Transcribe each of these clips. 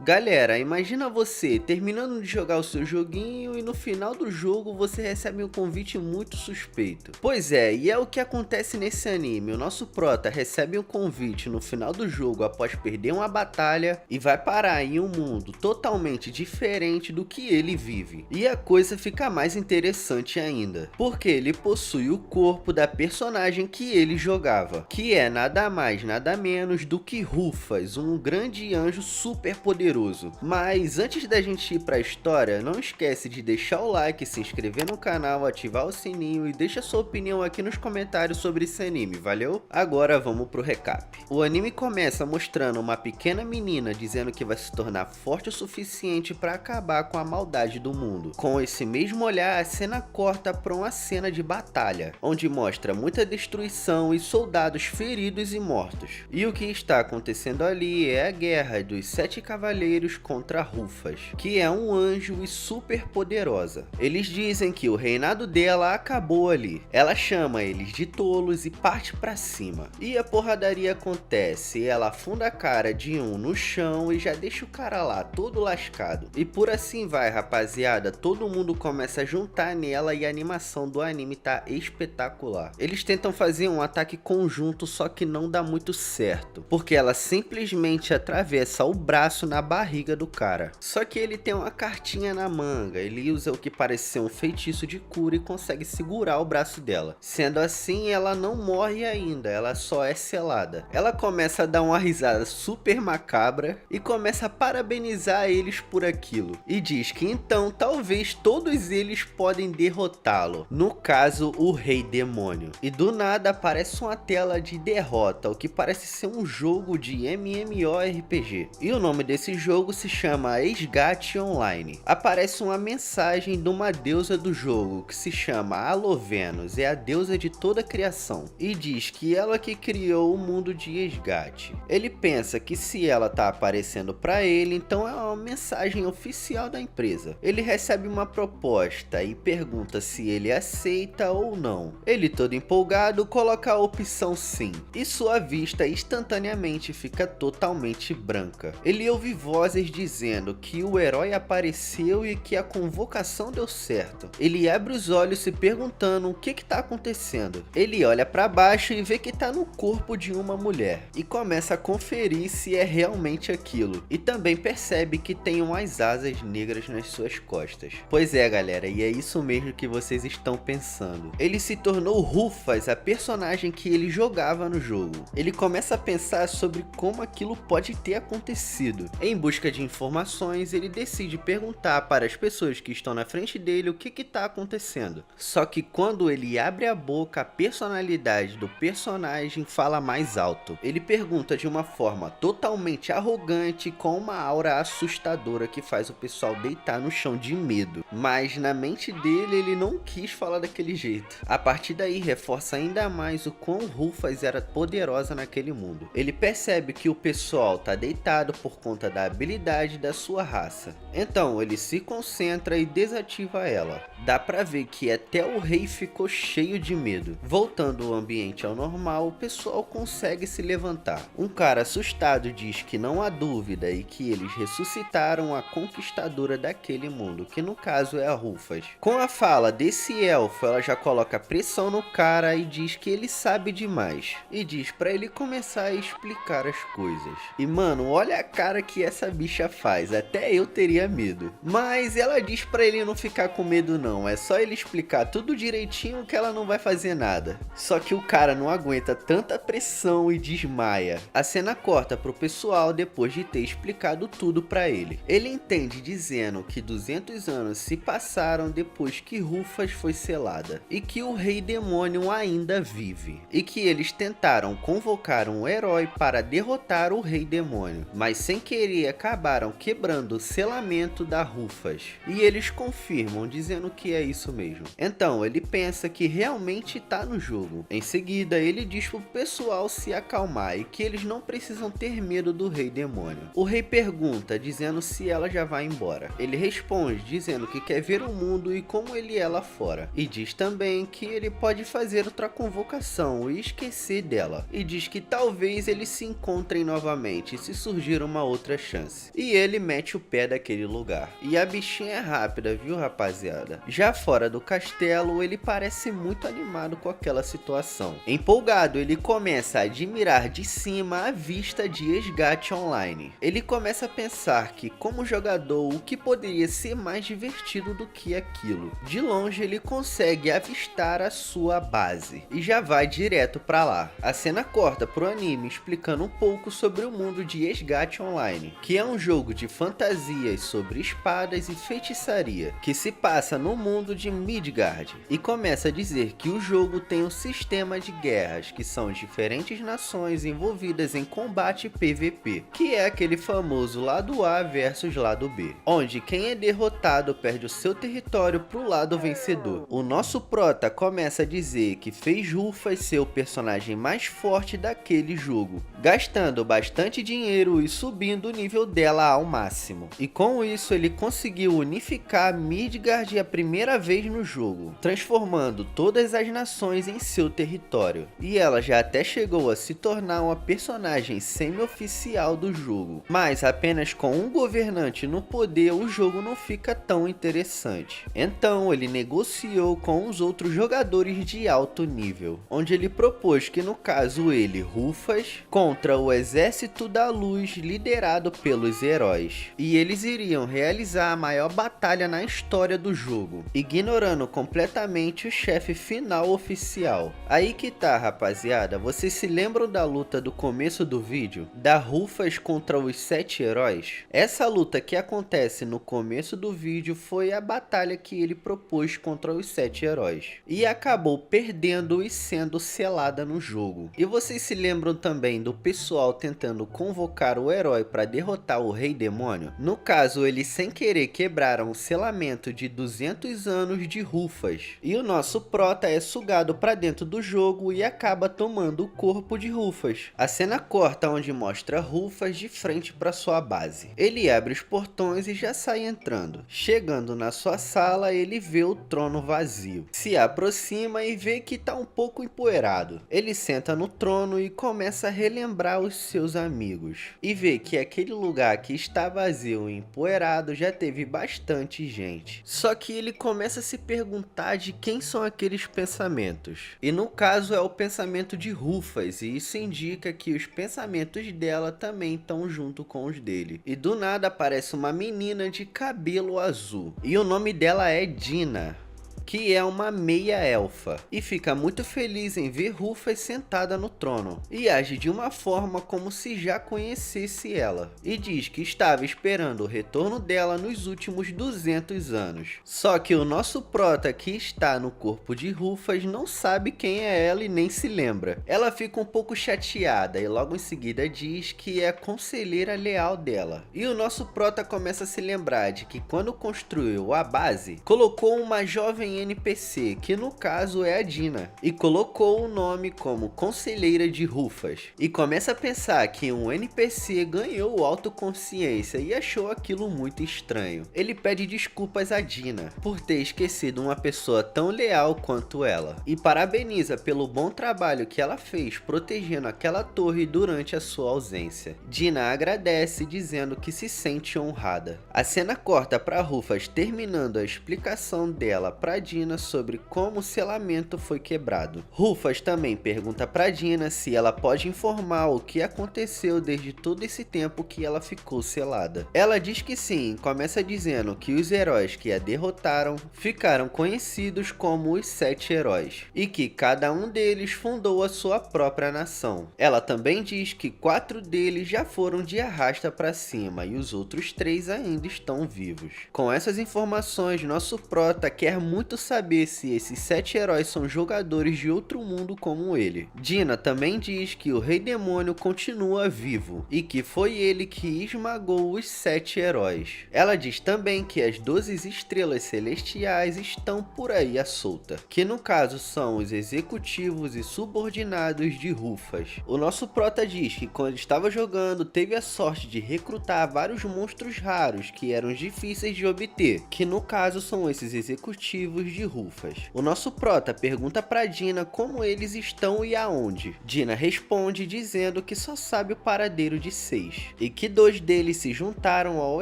Galera, imagina você terminando de jogar o seu joguinho e no final do jogo você recebe um convite muito suspeito. Pois é, e é o que acontece nesse anime. O nosso prota recebe um convite no final do jogo após perder uma batalha e vai parar em um mundo totalmente diferente do que ele vive. E a coisa fica mais interessante ainda, porque ele possui o corpo da personagem que ele jogava, que é nada mais nada menos do que Rufus, um grande anjo super poderoso. Mas antes da gente ir pra história, não esquece de deixar o like, se inscrever no canal, ativar o sininho e deixa sua opinião aqui nos comentários sobre esse anime, valeu? Agora vamos pro recap. O anime começa mostrando uma pequena menina dizendo que vai se tornar forte o suficiente para acabar com a maldade do mundo. Com esse mesmo olhar, a cena corta para uma cena de batalha, onde mostra muita destruição e soldados feridos e mortos. E o que está acontecendo ali é a guerra dos 7 cavaleiros contra Rufus, que é um anjo e super poderosa. Eles dizem que o reinado dela acabou ali. Ela chama eles de tolos e parte pra cima. E a porradaria acontece, ela afunda a cara de um no chão e já deixa o cara lá todo lascado. E por assim vai, rapaziada, todo mundo começa a juntar nela e a animação do anime tá espetacular. Eles tentam fazer um ataque conjunto, só que não dá muito certo, porque ela simplesmente atravessa o braço na barriga do cara. Só que ele tem uma cartinha na manga, ele usa o que parece ser um feitiço de cura e consegue segurar o braço dela. Sendo assim, ela não morre ainda, ela só é selada. Ela começa a dar uma risada super macabra e começa a parabenizar eles por aquilo. E diz que então talvez todos eles podem derrotá-lo. No caso, o Rei Demônio. E do nada aparece uma tela de derrota, o que parece ser um jogo de MMORPG. E o nome desse jogo se chama Esgate Online. Aparece uma mensagem de uma deusa do jogo que se chama Alovenus, é a deusa de toda a criação, e diz que ela que criou o mundo de Esgate. Ele pensa que se ela tá aparecendo para ele, então é uma mensagem oficial da empresa. Ele recebe uma proposta e pergunta se ele aceita ou não. Ele, todo empolgado, coloca a opção sim, e sua vista instantaneamente fica totalmente branca. Ele ouve vozes dizendo que o herói apareceu e que a convocação deu certo. Ele abre os olhos se perguntando o que está acontecendo. Ele olha para baixo e vê que está no corpo de uma mulher e começa a conferir se é realmente aquilo. E também percebe que tem umas asas negras nas suas costas. Pois é, galera, e é isso mesmo que vocês estão pensando. Ele se tornou Rufus, a personagem que ele jogava no jogo. Ele começa a pensar sobre como aquilo pode ter acontecido. Em busca de informações, ele decide perguntar para as pessoas que estão na frente dele o que está acontecendo. Só que quando ele abre a boca, a personalidade do personagem fala mais alto. Ele pergunta de uma forma totalmente arrogante, com uma aura assustadora que faz o pessoal deitar no chão de medo. Mas na mente dele, ele não quis falar daquele jeito. A partir daí, reforça ainda mais o quão Rufus era poderosa naquele mundo. Ele percebe que o pessoal tá deitado por conta da habilidade da sua raça. Então ele se concentra e desativa ela. Dá pra ver que até o rei ficou cheio de medo. Voltando o ambiente ao normal, o pessoal consegue se levantar. Um cara assustado diz que não há dúvida e que eles ressuscitaram a conquistadora daquele mundo, que no caso é a Rufus. Com a fala desse elfo, ela já coloca pressão no cara e diz que ele sabe demais. E diz pra ele começar a explicar as coisas. E mano, olha a cara que essa bicha faz, até eu teria medo. Mas ela diz pra ele não ficar com medo não, é só ele explicar tudo direitinho que ela não vai fazer nada. Só que o cara não aguenta tanta pressão e desmaia. A cena corta pro pessoal depois de ter explicado tudo pra ele. Ele entende dizendo que 200 anos se passaram depois que Rufus foi selada, e que o Rei Demônio ainda vive, e que eles tentaram convocar um herói para derrotar o Rei Demônio, mas sem querer acabaram quebrando o selamento da Rufus. E eles confirmam dizendo que é isso mesmo. Então ele pensa que realmente tá no jogo. Em seguida ele diz pro pessoal se acalmar e que eles não precisam ter medo do Rei Demônio. O rei pergunta dizendo se ela já vai embora. Ele responde dizendo que quer ver o mundo e como ele é lá fora. E diz também que ele pode fazer outra convocação e esquecer dela. E diz que talvez eles se encontrem novamente se surgir uma outra chance. chance. E ele mete o pé daquele lugar. E a bichinha é rápida, viu, rapaziada? Já fora do castelo, ele parece muito animado com aquela situação. Empolgado, ele começa a admirar de cima a vista de Esgat Online. Ele começa a pensar que, como jogador, o que poderia ser mais divertido do que aquilo. De longe, ele consegue avistar a sua base e já vai direto pra lá. A cena corta pro anime explicando um pouco sobre o mundo de Esgat Online, que é um jogo de fantasias sobre espadas e feitiçaria, que se passa no mundo de Midgard, e começa a dizer que o jogo tem um sistema de guerras, que são diferentes nações envolvidas em combate PVP, que é aquele famoso lado A versus lado B, onde quem é derrotado perde o seu território pro lado vencedor. O nosso prota começa a dizer que fez Rufus ser o personagem mais forte daquele jogo, gastando bastante dinheiro e subindo o nível dela ao máximo. E com isso ele conseguiu unificar Midgard a primeira vez no jogo, transformando todas as nações em seu território. E ela já até chegou a se tornar uma personagem semi-oficial do jogo. Mas apenas com um governante no poder o jogo não fica tão interessante. Então ele negociou com os outros jogadores de alto nível, onde ele propôs que no caso ele, Rufus, contra o Exército da Luz liderado pelos heróis. E eles iriam realizar a maior batalha na história do jogo, ignorando completamente o chefe final oficial. Aí que tá, rapaziada, vocês se lembram da luta do começo do vídeo? Da Rufus contra os 7 heróis? Essa luta que acontece no começo do vídeo foi a batalha que ele propôs contra os 7 heróis. E acabou perdendo e sendo selada no jogo. E vocês se lembram também do pessoal tentando convocar o herói para derrotar o Rei Demônio? No caso, eles sem querer quebraram o selamento de 200 anos de Rufus. E o nosso prota é sugado para dentro do jogo e acaba tomando o corpo de Rufus. A cena corta onde mostra Rufus de frente para sua base. Ele abre os portões e já sai entrando. Chegando na sua sala, ele vê o trono vazio. Se aproxima e vê que tá um pouco empoeirado. Ele senta no trono e começa a relembrar os seus amigos. E vê que aquele lugar que está vazio e empoeirado já teve bastante gente. Só que ele começa a se perguntar de quem são aqueles pensamentos. E no caso é o pensamento de Rufus, e isso indica que os pensamentos dela também estão junto com os dele. E do nada aparece uma menina de cabelo azul. E o nome dela é Dina, que é uma meia-elfa, e fica muito feliz em ver Rufus sentada no trono, e age de uma forma como se já conhecesse ela, e diz que estava esperando o retorno dela nos últimos 200 anos. Só que o nosso prota que está no corpo de Rufus não sabe quem é ela e nem se lembra. Ela fica um pouco chateada e logo em seguida diz que é a conselheira leal dela. E o nosso prota começa a se lembrar de que quando construiu a base, colocou uma jovem NPC, que no caso é a Dina, e colocou o nome como Conselheira de Rufus, e começa a pensar que um NPC ganhou autoconsciência e achou aquilo muito estranho. Ele pede desculpas a Dina por ter esquecido uma pessoa tão leal quanto ela, e parabeniza pelo bom trabalho que ela fez protegendo aquela torre durante a sua ausência. Dina agradece dizendo que se sente honrada. A cena corta para Rufus terminando a explicação dela para Dina sobre como o selamento foi quebrado. Rufus também pergunta para Dina se ela pode informar o que aconteceu desde todo esse tempo que ela ficou selada. Ela diz que sim, começa dizendo que os heróis que a derrotaram ficaram conhecidos como os 7 heróis, e que cada um deles fundou a sua própria nação. Ela também diz que 4 deles já foram de arrasta para cima e os outros 3 ainda estão vivos. Com essas informações, nosso prota quer muito saber se esses 7 heróis são jogadores de outro mundo como ele. Dina também diz que o Rei Demônio continua vivo e que foi ele que esmagou os 7 heróis. Ela diz também que as 12 estrelas celestiais estão por aí à solta, que no caso são os executivos e subordinados de Rufus. O nosso prota diz que quando estava jogando teve a sorte de recrutar vários monstros raros que eram difíceis de obter, que no caso são esses executivos amigos de Rufus. O nosso prota pergunta pra Dina como eles estão e aonde. Dina responde dizendo que só sabe o paradeiro de 6 e que 2 deles se juntaram ao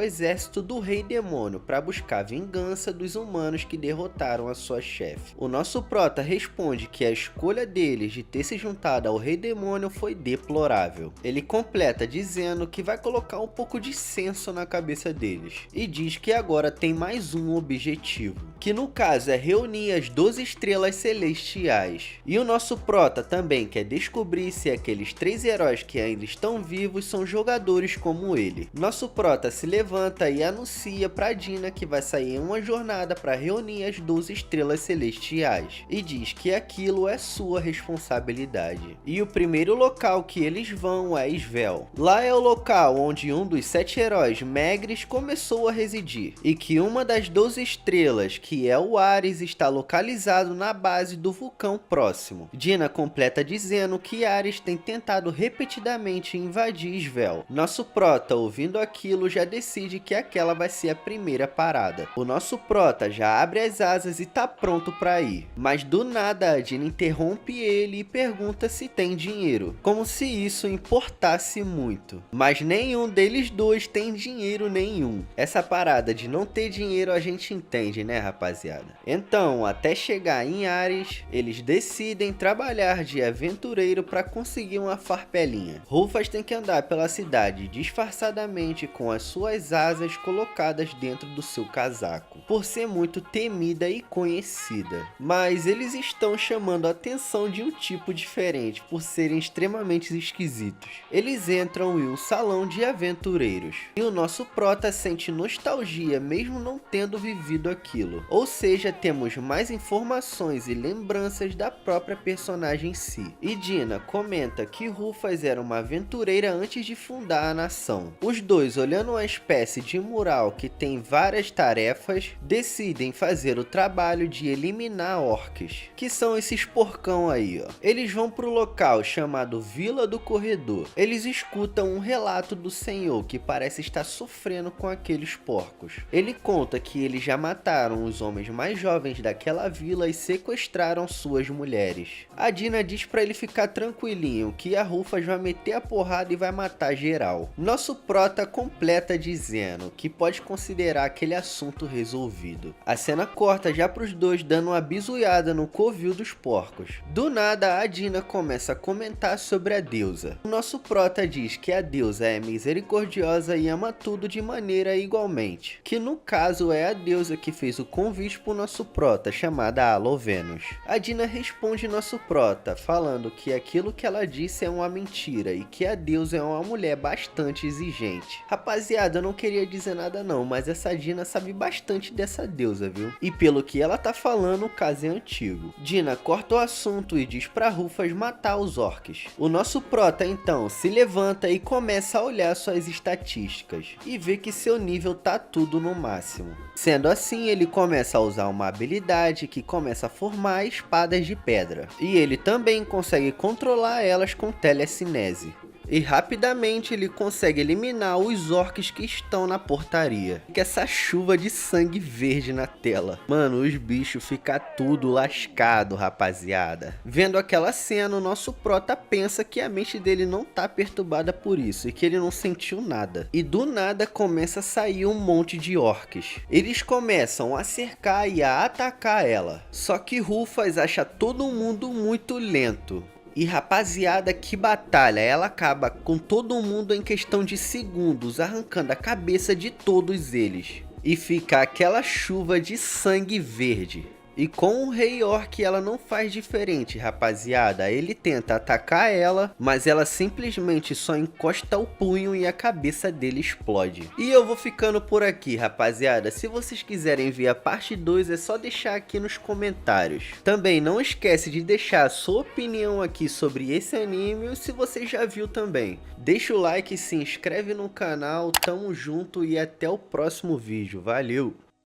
exército do Rei Demônio para buscar vingança dos humanos que derrotaram a sua chefe. O nosso prota responde que a escolha deles de ter se juntado ao Rei Demônio foi deplorável. Ele completa dizendo que vai colocar um pouco de senso na cabeça deles e diz que agora tem mais um objetivo, que no caso é reunir as 12 estrelas celestiais. E o nosso prota também quer descobrir se aqueles 3 heróis que ainda estão vivos são jogadores como ele. Nosso prota se levanta e anuncia pra Dina que vai sair em uma jornada para reunir as 12 estrelas celestiais e diz que aquilo é sua responsabilidade. E o primeiro local que eles vão é Svel. Lá é o local onde um dos 7 heróis Megres começou a residir e que uma das 12 estrelas, que é o Ares, está localizado na base do vulcão próximo. Dina completa dizendo que Ares tem tentado repetidamente invadir Svel. Nosso prota, ouvindo aquilo, já decide que aquela vai ser a primeira parada. O nosso prota já abre as asas e tá pronto para ir, mas do nada a Dina interrompe ele e pergunta se tem dinheiro, como se isso importasse muito. Mas nenhum deles dois tem dinheiro nenhum. Essa parada de não ter dinheiro a gente entende, né, rapaziada? Então, até chegar em Ares, eles decidem trabalhar de aventureiro para conseguir uma farpelinha. Rufus tem que andar pela cidade disfarçadamente com as suas asas colocadas dentro do seu casaco, por ser muito temida e conhecida. Mas eles estão chamando a atenção de um tipo diferente, por serem extremamente esquisitos. Eles entram em um salão de aventureiros, e o nosso prota sente nostalgia mesmo não tendo vivido aquilo. Ou seja, temos mais informações e lembranças da própria personagem em si. E Dina comenta que Rufus era uma aventureira antes de fundar a nação. Os dois, olhando uma espécie de mural que tem várias tarefas, decidem fazer o trabalho de eliminar orcs, que são esses porcão aí, ó. Eles vão pro local chamado Vila do Corredor. Eles escutam um relato do senhor que parece estar sofrendo com aqueles porcos. Ele conta que eles já mataram os homens mais jovens daquela vila e sequestraram suas mulheres. A Dina diz pra ele ficar tranquilinho, que a Rufus vai meter a porrada e vai matar geral. Nosso prota completa dizendo que pode considerar aquele assunto resolvido. A cena corta já pros dois dando uma bizuiada no covil dos porcos. Do nada a Dina começa a comentar sobre a deusa. O nosso prota diz que a deusa é misericordiosa e ama tudo de maneira igualmente, que no caso é a deusa que fez o convite pro nosso prota, chamada Alovenus. A Dina responde nosso prota, falando que aquilo que ela disse é uma mentira e que a deusa é uma mulher bastante exigente. Rapaziada, eu não queria dizer nada não, mas essa Dina sabe bastante dessa deusa, viu? E pelo que ela tá falando, o caso é antigo. Dina corta o assunto e diz pra Rufus matar os orcs. O nosso prota então se levanta e começa a olhar suas estatísticas e vê que seu nível tá tudo no máximo. Sendo assim, ele começa a usar uma habilidade que começa a formar espadas de pedra. E ele também consegue controlar elas com telecinese. E rapidamente ele consegue eliminar os orcs que estão na portaria. Que essa chuva de sangue verde na tela. Mano, os bichos ficam tudo lascado, rapaziada. Vendo aquela cena, o nosso prota pensa que a mente dele não tá perturbada por isso e que ele não sentiu nada. E do nada começa a sair um monte de orcs. Eles começam a cercar e a atacar ela. Só que Rufus acha todo mundo muito lento. E rapaziada, que batalha, ela acaba com todo mundo em questão de segundos, arrancando a cabeça de todos eles. E fica aquela chuva de sangue verde. E com o Rei Orc ela não faz diferente, rapaziada. Ele tenta atacar ela, mas ela simplesmente só encosta o punho e a cabeça dele explode. E eu vou ficando por aqui, rapaziada. Se vocês quiserem ver a parte 2, é só deixar aqui nos comentários. Também não esquece de deixar a sua opinião aqui sobre esse anime, ou se você já viu também. Deixa o like, se inscreve no canal, tamo junto e até o próximo vídeo. Valeu!